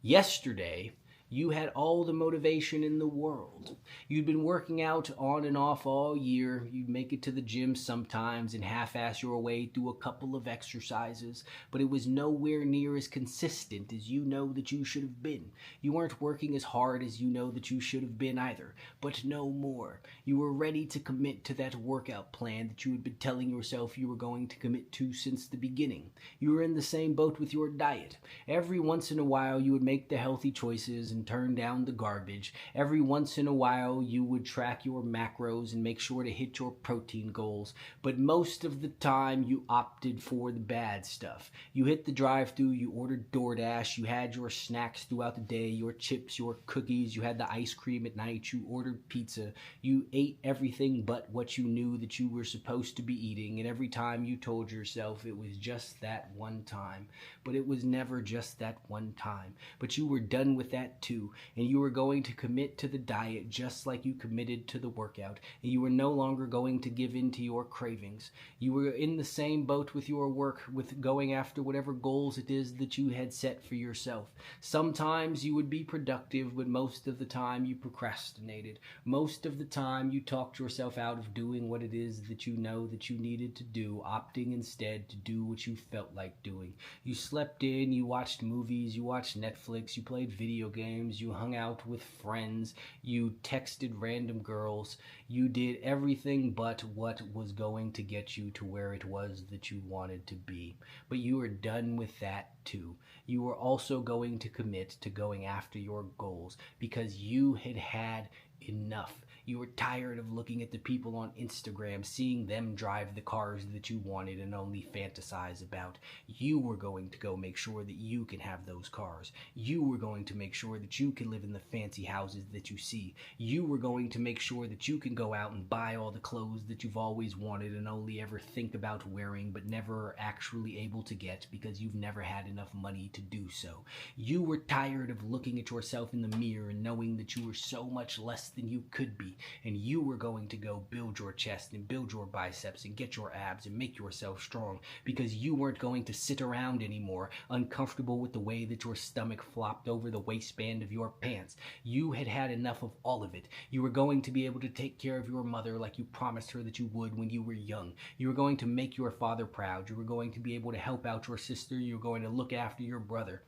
Yesterday, you had all the motivation in the world. You'd been working out on and off all year. You'd make it to the gym sometimes and half ass your way through a couple of exercises, but it was nowhere near as consistent as you know that you should have been. You weren't working as hard as you know that you should have been either, but no more. You were ready to commit to that workout plan that you had been telling yourself you were going to commit to since the beginning. You were in the same boat with your diet. Every once in a while, you would make the healthy choices and turn down the garbage. Every once in a while, you would track your macros and make sure to hit your protein goals. But most of the time, you opted for the bad stuff. You hit the drive-thru, you ordered DoorDash, you had your snacks throughout the day, your chips, your cookies, you had the ice cream at night, you ordered pizza. You ate everything but what you knew that you were supposed to be eating, and every time you told yourself it was just that one time. But it was never just that one time. But you were done with that too, and you were going to commit to the diet just like you committed to the workout, and you were no longer going to give in to your cravings. You were in the same boat with your work, with going after whatever goals it is that you had set for yourself. Sometimes you would be productive, but most of the time you procrastinated. Most of the time you talked yourself out of doing what it is that you know that you needed to do, opting instead to do what you felt like doing. You slept in, you watched movies, you watched Netflix, you played video games, you hung out with friends, you texted random girls, you did everything but what was going to get you to where it was that you wanted to be. But you were done with that too. You were also going to commit to going after your goals because you had had enough. You were tired of looking at the people on Instagram, seeing them drive the cars that you wanted and only fantasize about. You were going to go make sure that you can have those cars. You were going to make sure that you can live in the fancy houses that you see. You were going to make sure that you can go out and buy all the clothes that you've always wanted and only ever think about wearing but never are actually able to get because you've never had enough money to do so. You were tired of looking at yourself in the mirror and knowing that you were so much less than you could be, and you were going to go build your chest and build your biceps and get your abs and make yourself strong because you weren't going to sit around anymore uncomfortable with the way that your stomach flopped over the waistband of your pants. You had had enough of all of it. You were going to be able to take care of your mother like you promised her that you would when you were young. You were going to make your father proud. You were going to be able to help out your sister. You were going to look after your brother.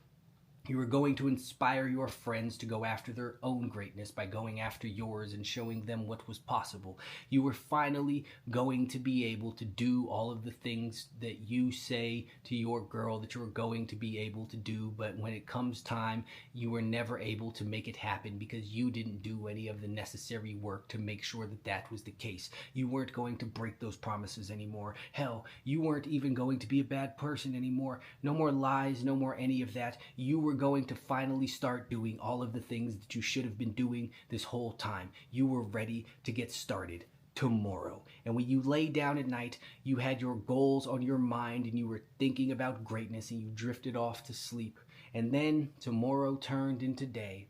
You were going to inspire your friends to go after their own greatness by going after yours and showing them what was possible. You were finally going to be able to do all of the things that you say to your girl that you're going to be able to do, but when it comes time, you were never able to make it happen because you didn't do any of the necessary work to make sure that that was the case. You weren't going to break those promises anymore. Hell, you weren't even going to be a bad person anymore. No more lies, no more any of that. You were going to finally start doing all of the things that you should have been doing this whole time. You were ready to get started tomorrow. And when you lay down at night, you had your goals on your mind and you were thinking about greatness and you drifted off to sleep. And then tomorrow turned into day,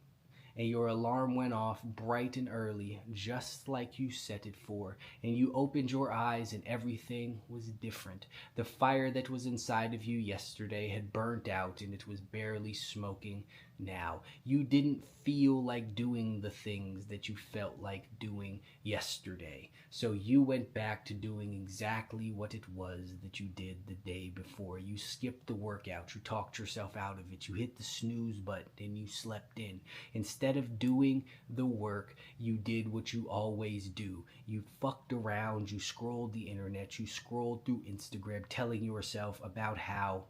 and your alarm went off bright and early, just like you set it for, and you opened your eyes and everything was different. The fire that was inside of you yesterday had burnt out and it was barely smoking now. You didn't feel like doing the things that you felt like doing yesterday, so you went back to doing exactly what it was that you did the day before. You skipped the workout, you talked yourself out of it, you hit the snooze button and you slept in. Instead of doing the work, you did what you always do. You fucked around, you scrolled the internet, you scrolled through Instagram telling yourself about how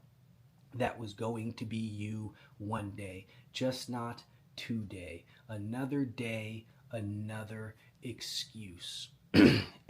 that was going to be you one day, just not today. Another day, another excuse.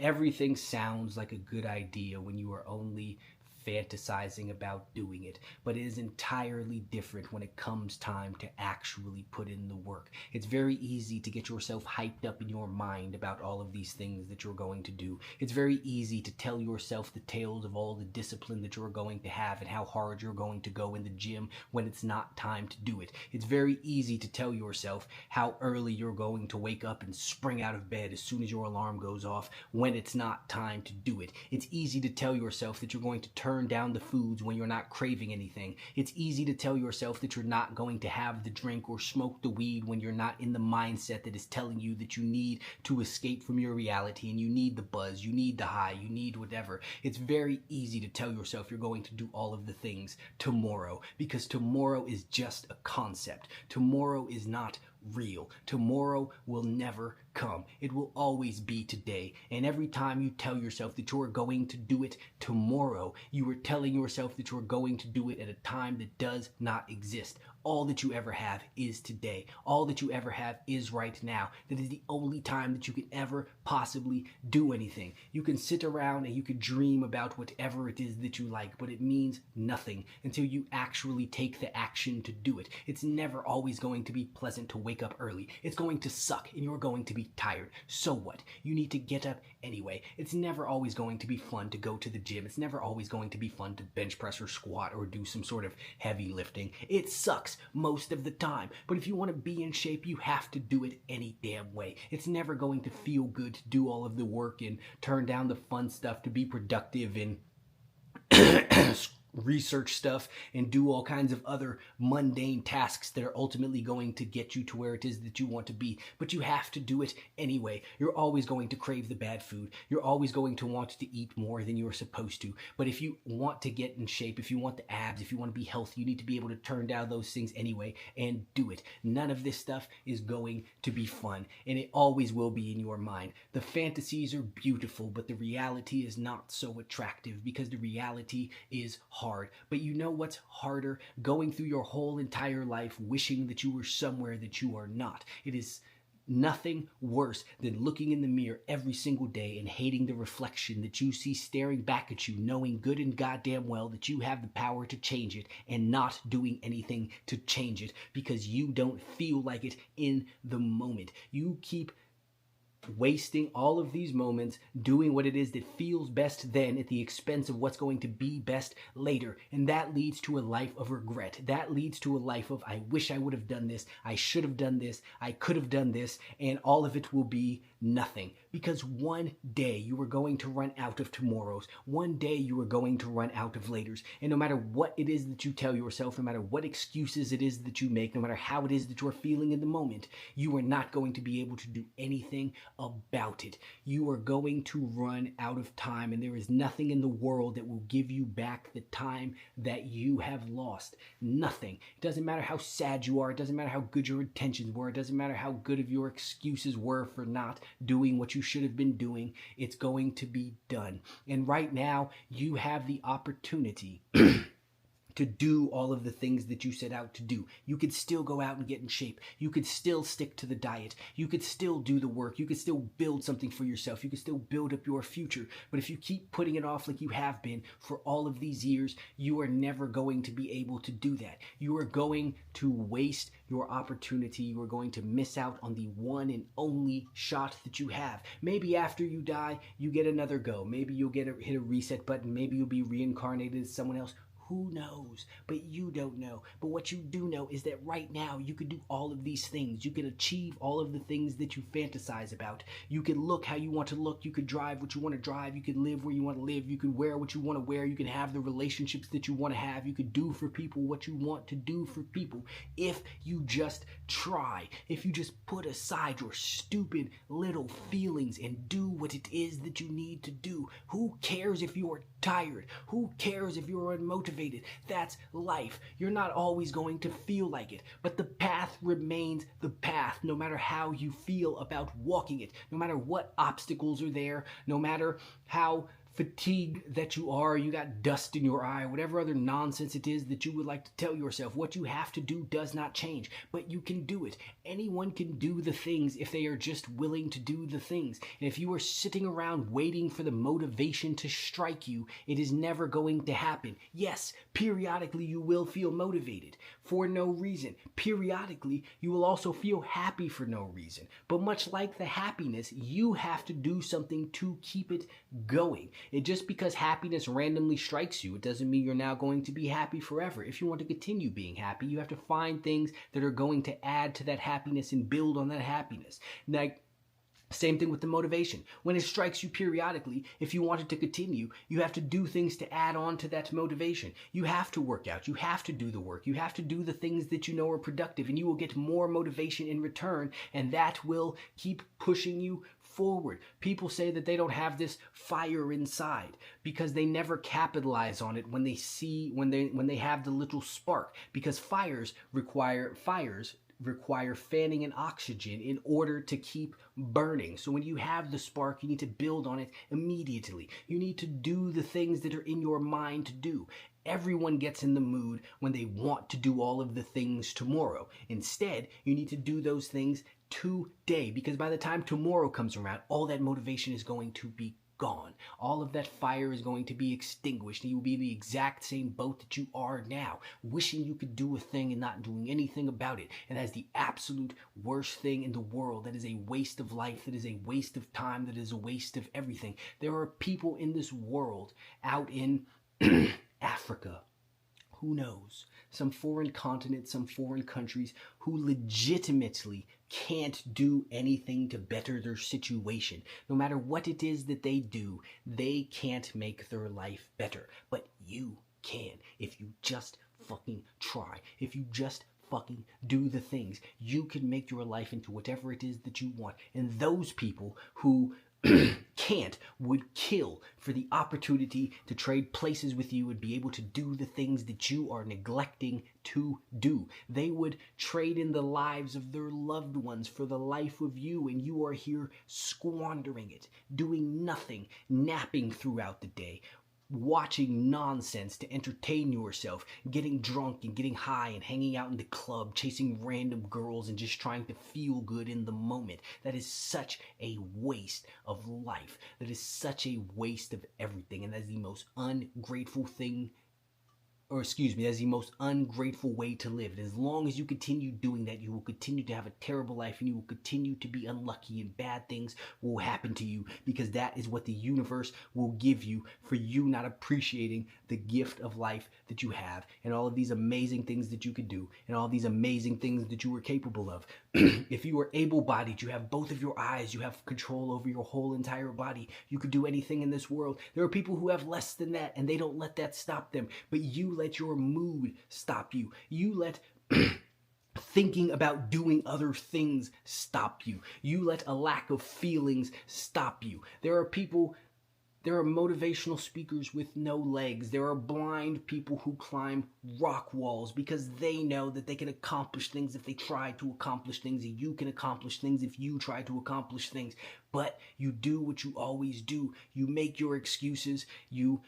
Everything sounds like a good idea when you are only fantasizing about doing it, but it is entirely different when it comes time to actually put in the work. It's very easy to get yourself hyped up in your mind about all of these things that you're going to do. It's very easy to tell yourself the tales of all the discipline that you're going to have and how hard you're going to go in the gym when it's not time to do it. It's very easy to tell yourself how early you're going to wake up and spring out of bed as soon as your alarm goes off when it's not time to do it. It's easy to tell yourself that you're going to turn turn down the foods when you're not craving anything. It's easy to tell yourself that you're not going to have the drink or smoke the weed when you're not in the mindset that is telling you that you need to escape from your reality and you need the buzz, you need the high, you need whatever. It's very easy to tell yourself you're going to do all of the things tomorrow, because tomorrow is just a concept. Tomorrow is not real. Tomorrow will never come. It will always be today. And every time you tell yourself that you're going to do it tomorrow, you are telling yourself that you're going to do it at a time that does not exist. All that you ever have is today. All that you ever have is right now. That is the only time that you can ever possibly do anything. You can sit around and you can dream about whatever it is that you like, but it means nothing until you actually take the action to do it. It's never always going to be pleasant to wake up early. It's going to suck and you're going to be tired. So what? You need to get up anyway. It's never always going to be fun to go to the gym. It's never always going to be fun to bench press or squat or do some sort of heavy lifting. It sucks most of the time. But if you want to be in shape, you have to do it any damn way. It's never going to feel good to do all of the work and turn down the fun stuff to be productive and research stuff and do all kinds of other mundane tasks that are ultimately going to get you to where it is that you want to be. But you have to do it anyway. You're always going to crave the bad food. You're always going to want to eat more than you're supposed to. But if you want to get in shape, if you want the abs, if you want to be healthy, you need to be able to turn down those things anyway and do it. None of this stuff is going to be fun, and it always will be in your mind. The fantasies are beautiful, but the reality is not so attractive, because the reality is hard. But you know what's harder? Going through your whole entire life wishing that you were somewhere that you are not. It is nothing worse than looking in the mirror every single day and hating the reflection that you see staring back at you, knowing good and goddamn well that you have the power to change it and not doing anything to change it because you don't feel like it in the moment. You keep wasting all of these moments doing what it is that feels best then at the expense of what's going to be best later. And that leads to a life of regret. That leads to a life of, I wish I would have done this, I should have done this, I could have done this, and all of it will be nothing. Because one day you are going to run out of tomorrows. One day you are going to run out of laters. And no matter what it is that you tell yourself, no matter what excuses it is that you make, no matter how it is that you're feeling in the moment, you are not going to be able to do anything about it. You are going to run out of time, and there is nothing in the world that will give you back the time that you have lost. Nothing. It doesn't matter how sad you are. It doesn't matter how good your intentions were. It doesn't matter how good of your excuses were for not doing what you should have been doing. It's going to be done. And right now, you have the opportunity to do all of the things that you set out to do. You could still go out and get in shape. You could still stick to the diet. You could still do the work. You could still build something for yourself. You could still build up your future. But if you keep putting it off like you have been for all of these years, you are never going to be able to do that. You are going to waste your opportunity. You are going to miss out on the one and only shot that you have. Maybe after you die, you get another go. Maybe you'll hit a reset button. Maybe you'll be reincarnated as someone else. Who knows? But you don't know. But what you do know is that right now you could do all of these things. You can achieve all of the things that you fantasize about. You can look how you want to look. You could drive what you want to drive. You could live where you want to live. You could wear what you want to wear. You can have the relationships that you want to have. You could do for people what you want to do for people. If you just try. If you just put aside your stupid little feelings and do what it is that you need to do. Who cares if you are tired? Who cares if you're unmotivated? That's life. You're not always going to feel like it, but the path remains the path, no matter how you feel about walking it, no matter what obstacles are there, no matter how fatigued that you are, you got dust in your eye, whatever other nonsense it is that you would like to tell yourself. What you have to do does not change, but you can do it. Anyone can do the things if they are just willing to do the things. And if you are sitting around waiting for the motivation to strike you, it is never going to happen. Yes, periodically you will feel motivated for no reason. Periodically, you will also feel happy for no reason. But much like the happiness, you have to do something to keep it going. And just because happiness randomly strikes you, it doesn't mean you're now going to be happy forever. If you want to continue being happy, you have to find things that are going to add to that happiness and build on that happiness. Like, Same thing with the motivation. When it strikes you periodically, if you want it to continue, you have to do things to add on to that motivation. You have to work out. You have to do the work. You have to do the things that you know are productive, and you will get more motivation in return, and that will keep pushing you forward. People say that they don't have this fire inside because they never capitalize on it when they have the little spark, because fires require fanning and oxygen in order to keep burning. So when you have the spark, you need to build on it immediately. You need to do the things that are in your mind to do. Everyone gets in the mood when they want to do all of the things tomorrow. Instead, you need to do those things today, because by the time tomorrow comes around, all that motivation is going to be gone. All of that fire is going to be extinguished, and you will be in the exact same boat that you are now, wishing you could do a thing and not doing anything about it. And that's the absolute worst thing in the world. That is a waste of life. That is a waste of time. That is a waste of everything. There are people in this world out in Africa, who knows, some foreign continent, some foreign countries, who legitimately can't do anything to better their situation. No matter what it is that they do, they can't make their life better. But you can, if you just fucking try. If you just fucking do the things, you can make your life into whatever it is that you want. And those people who can't would kill for the opportunity to trade places with you and be able to do the things that you are neglecting to do. They would trade in the lives of their loved ones for the life of you, and you are here squandering it, doing nothing, napping throughout the day, watching nonsense to entertain yourself, getting drunk and getting high and hanging out in the club, chasing random girls and just trying to feel good in the moment. That is such a waste of life. That is such a waste of everything. And that is the most ungrateful thing, that's the most ungrateful way to live. And as long as you continue doing that, you will continue to have a terrible life, and you will continue to be unlucky, and bad things will happen to you, because that is what the universe will give you for you not appreciating the gift of life that you have, and all of these amazing things that you could do, and all these amazing things that you are capable of. If you are able-bodied, you have both of your eyes, you have control over your whole entire body, you could do anything in this world. There are people who have less than that, and they don't let that stop them, but you let your mood stop you. You let thinking about doing other things stop you. You let a lack of feelings stop you. There are motivational speakers with no legs. There are blind people who climb rock walls because they know that they can accomplish things if they try to accomplish things, and you can accomplish things if you try to accomplish things. But you do what you always do. You make your excuses. You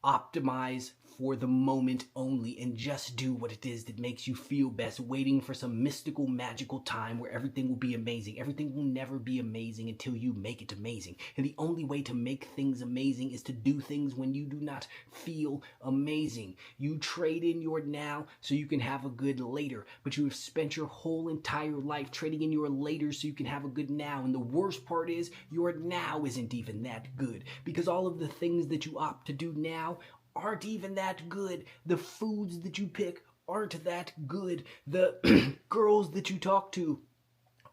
optimize for the moment only, and just do what it is that makes you feel best, waiting for some mystical, magical time where everything will be amazing. Everything will never be amazing until you make it amazing. And the only way to make things amazing is to do things when you do not feel amazing. You trade in your now so you can have a good later, but you have spent your whole entire life trading in your later so you can have a good now. And the worst part is your now isn't even that good, because all of the things that you opt to do now aren't even that good. The foods that you pick aren't that good. The girls that you talk to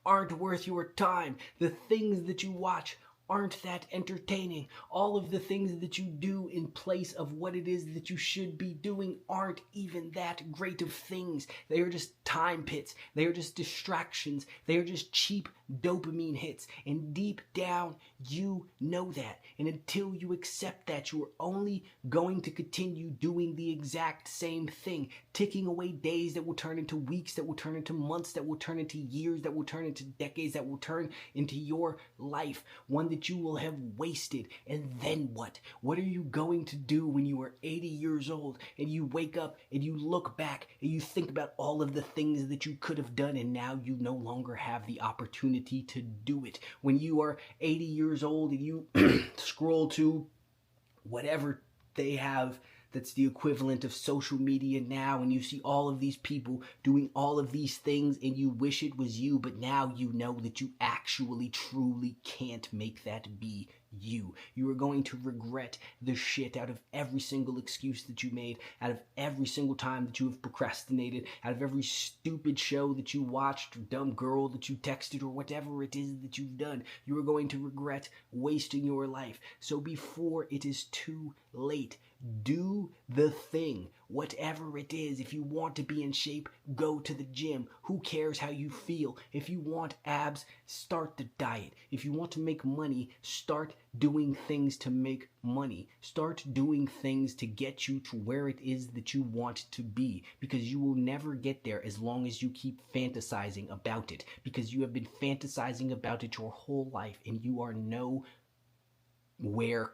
aren't worth your time. The things that you watch aren't that entertaining. All of the things that you do in place of what it is that you should be doing aren't even that great of things. They are just time pits. They are just distractions. They are just cheap dopamine hits. And deep down, you know that. And until you accept that, you are only going to continue doing the exact same thing, ticking away days that will turn into weeks, that will turn into months, that will turn into years, that will turn into decades, that will turn into your life, one that you will have wasted. And then what? What are you going to do when you are 80 years old and you wake up and you look back and you think about all of the things that you could have done, and now you no longer have the opportunity to do it? When you are 80 years old and you scroll to whatever they have that's the equivalent of social media now, and you see all of these people doing all of these things, and you wish it was you, but now you know that you actually truly can't make that be you. You are going to regret the shit out of every single excuse that you made, out of every single time that you have procrastinated, out of every stupid show that you watched, or dumb girl that you texted, or whatever it is that you've done. You are going to regret wasting your life. So before it is too late, do the thing, whatever it is. If you want to be in shape, go to the gym. Who cares how you feel? If you want abs, start the diet. If you want to make money, start doing things to make money. Start doing things to get you to where it is that you want to be, because you will never get there as long as you keep fantasizing about it, because you have been fantasizing about it your whole life and you are nowhere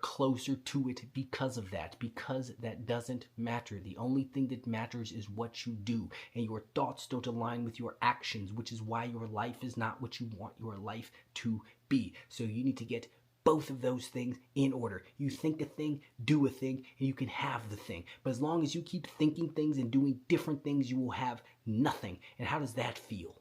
closer to it because of that, because that doesn't matter. The only thing that matters is what you do, and your thoughts don't align with your actions, which is why your life is not what you want your life to be. So you need to get both of those things in order. You think a thing, do a thing, and you can have the thing. But as long as you keep thinking things and doing different things, you will have nothing. And how does that feel?